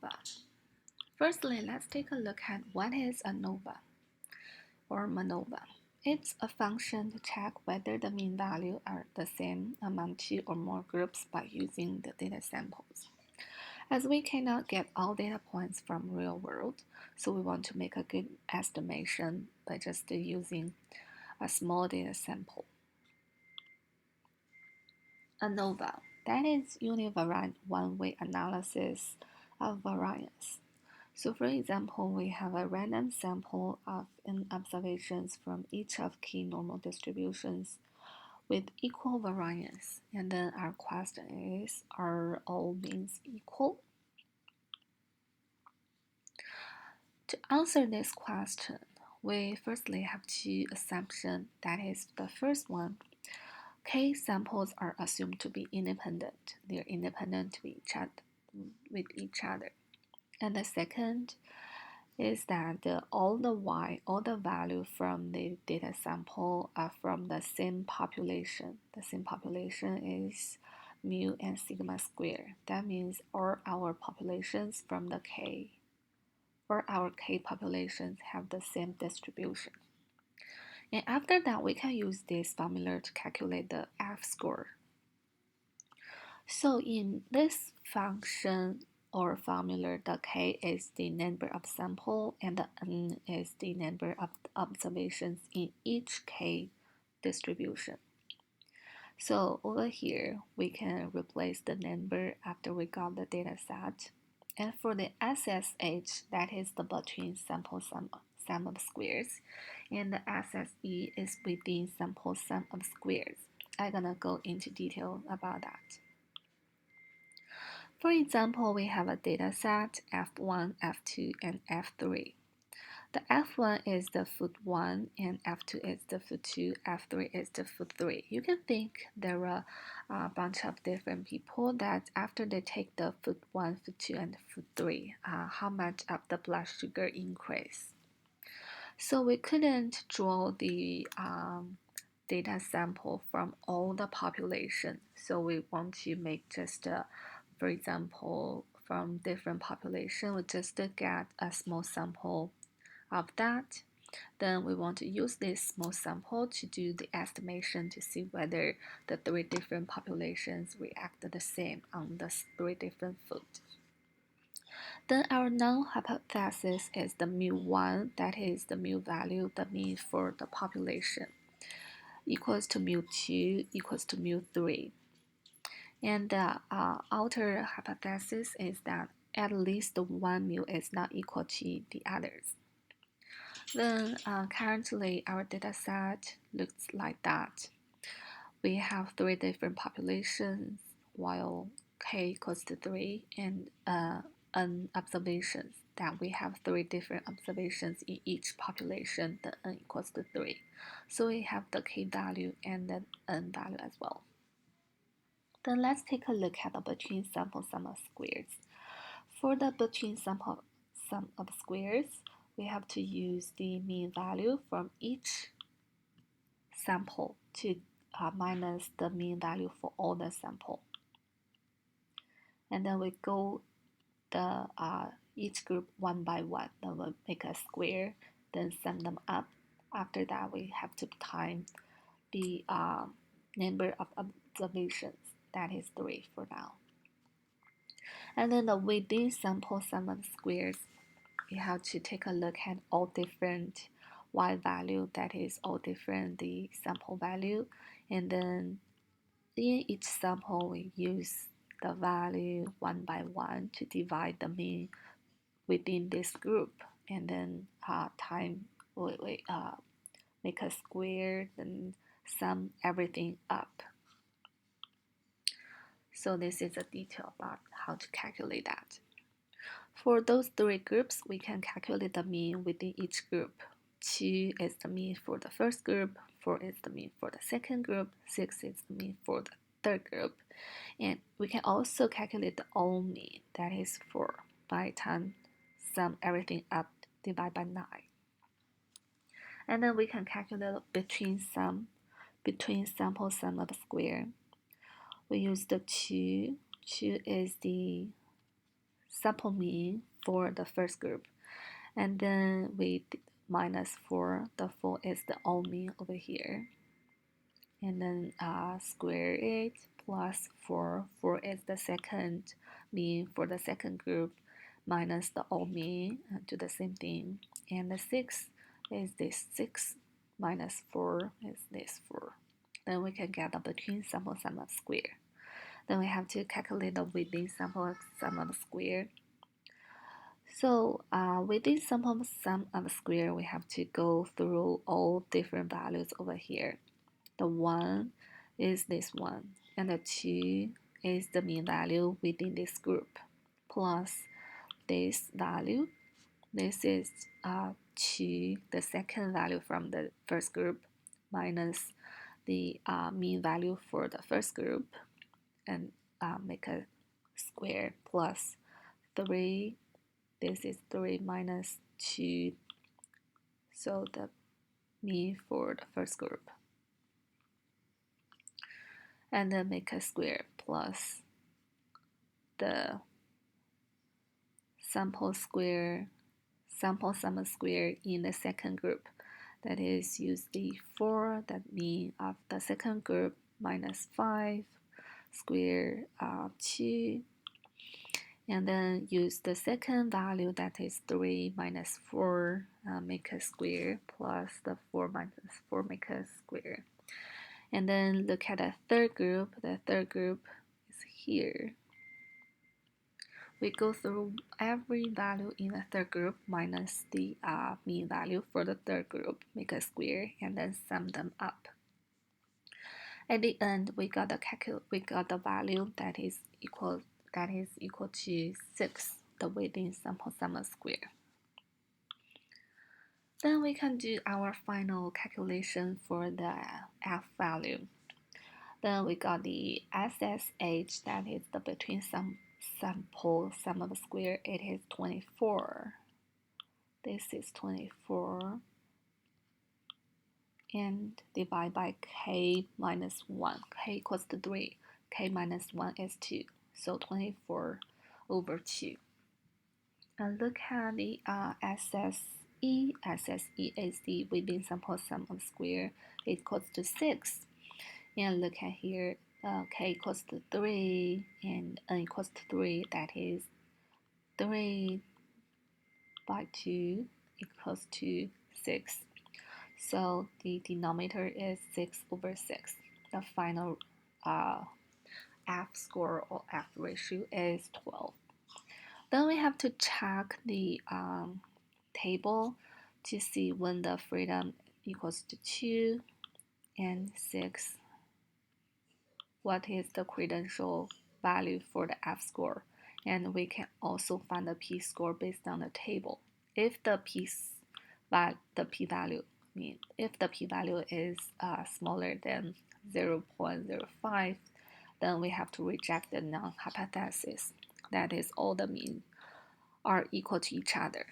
ANOVA. Firstly, let's take a look at what is ANOVA or MANOVA. It's a function to check whether the mean value are the same among two or more groups by using the data samples. As we cannot get all data points from real world, so we want to make a good estimation by just using a small data sample. ANOVA, that is univariate one-way analysis of variance. So for example, we have a random sample of observations from each of key normal distributions with equal variance. And then our question is, are all means equal? To answer this question, we firstly have two assumptions. That is, the first one, K samples are assumed to be independent. They're independent with each other. And the second is that all the value from the data sample are from the same population. The same population is mu and sigma square. That means all our populations from the K, or our K populations have the same distribution. And after that, we can use this formula to calculate the F score. So in this function or formula, the K is the number of sample and the N is the number of observations in each K distribution. So over here, we can replace the number after we got the data set. And for the SSH, that is the between sample sum of squares, and the SSE is within sample sum of squares. I'm gonna go into detail about that. For example, we have a data set F1, F2, and F3. The F1 is the foot 1, and F2 is the foot 2, F3 is the foot 3. You can think there are a bunch of different people that after they take the foot 1, foot 2, and foot 3, how much of the blood sugar increase. So we couldn't draw the data sample from all the population. So we want to make just for example, from different population, we just get a small sample of that. Then we want to use this small sample to do the estimation to see whether the three different populations react the same on the three different foods. Then our null hypothesis is the mu1, that is the mu value, the mean for the population, equals to mu2 equals to mu3. And the outer hypothesis is that at least one mu is not equal to the others. Then currently our data set looks like that. We have three different populations while k equals to 3 and n observations, that we have three different observations in each population, the n equals to 3. So we have the k value and the n value as well. Then let's take a look at the between sample sum of squares. For the between sample sum of squares, we have to use the mean value from each sample to minus the mean value for all the sample. And then we go the each group one by one. Then we'll make a square, then sum them up. After that, we have to time the number of observations. That is 3 for now. And then the within sample sum of squares, we have to take a look at all different y value, that is all different the sample value. And then in each sample, we use the value one by one to divide the mean within this group. And then we make a square, then sum everything up. So this is a detail about how to calculate that. For those three groups, we can calculate the mean within each group. 2 is the mean for the first group, 4 is the mean for the second group, 6 is the mean for the third group. And we can also calculate the all mean, that is 4, by time sum everything up, divide by 9. And then we can calculate between sample sum of square. We use the 2 is the sample mean for the first group, and then we minus 4. The 4 is the all mean over here, and then square it plus 4. 4 is the second mean for the second group, minus the all mean, do the same thing, and the 6 is this 6 minus 4 is this 4. Then we can get the between sample sum of square. Then we have to calculate the within sample sum of square. So within sample sum of square, we have to go through all different values over here. The 1 is this one, and the 2 is the mean value within this group, plus this value. This is 2, the second value from the first group, minus the mean value for the first group, and make a square, plus 3. This is 3 minus 2, so the mean for the first group. And then make a square plus the sample sum of square in the second group. That is, use the 4, that mean of the second group, minus 5, square 2, and then use the second value, that is 3 minus 4, make a square, plus the 4 minus 4, make a square. And then look at the third group. The third group is here. We go through every value in the third group minus the mean value for the third group, make a square, and then sum them up. At the end, we got the value that is equal to 6, the within sample sum of square. Then we can do our final calculation for the f value. Then we got the SSH, that is the between sample sum of square. It is 24. This is 24, and divide by k minus 1. K equals to 3. K minus 1 is 2. So 24 over 2. And look at the SSE. SSE is the within sample sum of square. It equals to 6. And look at here, k equals to 3 and n equals to 3. That is 3 by 2 equals to 6. So the denominator is 6 over 6. The final F score or F ratio is 12. Then we have to check the table to see when the freedom equals to 2 and 6. What is the credential value for the F score? And we can also find the P score based on the table. If the P value is smaller than 0.05, then we have to reject the non-hypothesis. That is, all the means are equal to each other.